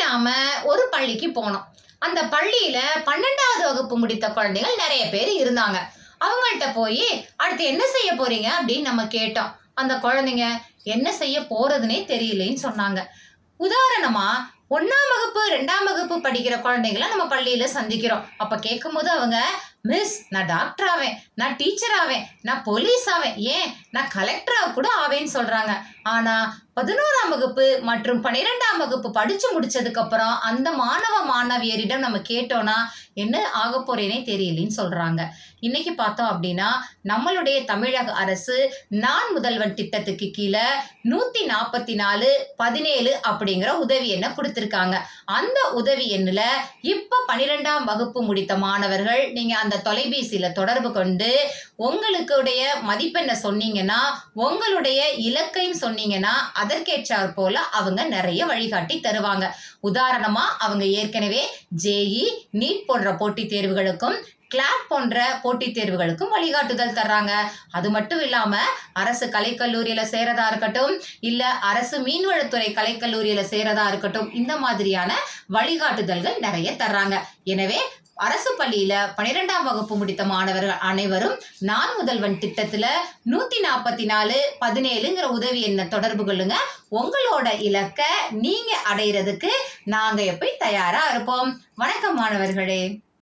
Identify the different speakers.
Speaker 1: நாம ஒரு பள்ளிக்கு போனோம். அந்த பள்ளியில 12வது வகுப்பு முடித்த குழந்தைகள் நிறைய பேர் இருந்தாங்க. அவங்கள்ட்ட போய் அடுத்து என்ன செய்ய போறீங்க அப்படின்னு நம்ம கேட்டோம். அந்த குழந்தைங்க என்ன செய்ய போறதுனே தெரியலேன்னு சொன்னாங்க. உதாரணமா 1ஆம் வகுப்பு 2ஆம் வகுப்பு படிக்கிற குழந்தைங்கள நம்ம பள்ளியில சந்திக்கிறோம். அப்ப கேட்கும்போது அவங்க மிஸ் நான் டாக்டர் ஆவேன், நான் டீச்சர் ஆவேன், நான் போலீஸ் ஆவேன், ஏன் நான் கலெக்டரா கூட ஆவேன்னு சொல்றாங்க. ஆனா 11ஆம் வகுப்பு மற்றும் 12ஆம் வகுப்பு படிச்சு முடிச்சதுக்கு அப்புறம் அந்த மாணவ மாணவியரிடம் நம்ம கேட்டோம்னா என்ன ஆக போறேனே தெரியலன்னு சொல்றாங்க. இன்னைக்கு பார்த்தோம் அப்படின்னா நம்மளுடைய தமிழக அரசு நான் முதல்வன் திட்டத்துக்கு கீழே 144-17 அப்படிங்கிற உதவி எண்ணை கொடுத்திருக்காங்க. அந்த உதவி எண்ணுல இப்ப 12ஆம் வகுப்பு முடித்த மாணவர்கள் நீங்க அந்த தொலைபேசியில தொடர்பு கொண்டு உங்களுடைய மதிப்பெண்ணை சொன்னீங்கன்னா, உங்களுடைய இலக்கையும் சொன்னீங்கன்னா அதற்கேற்றாற் போல அவங்க நிறைய வழிகாட்டி தருவாங்க. உதாரணமா அவங்க ஏற்கனவே ஜேஇ, நீட் போன்ற போட்டித் தேர்வுகளுக்கும் கிளாட் போன்ற போட்டித் தேர்வுகளுக்கும் வழிகாட்டுதல் தர்றாங்க. அது மட்டும் இல்லாம அரசு கலைக்கல்லூரியில சேரதா இருக்கட்டும், இல்ல அரசு மீன்வளத்துறை கலைக்கல்லூரியில சேரதா இருக்கட்டும், இந்த மாதிரியான வழிகாட்டுதல்கள் நிறைய தர்றாங்க. எனவே அரசு பள்ளியில 12ஆம் வகுப்பு முடித்த மாணவர்கள் அனைவரும் நான் முதல்வன் திட்டத்துல 144-17ங்கிற உதவி எண்ணை தொடர்பு கொள்ளுங்க. உங்களோட இலக்க நீங்க அடையிறதுக்கு நாங்க எப்ப தயாரா இருப்போம். வணக்கம் மாணவர்களே.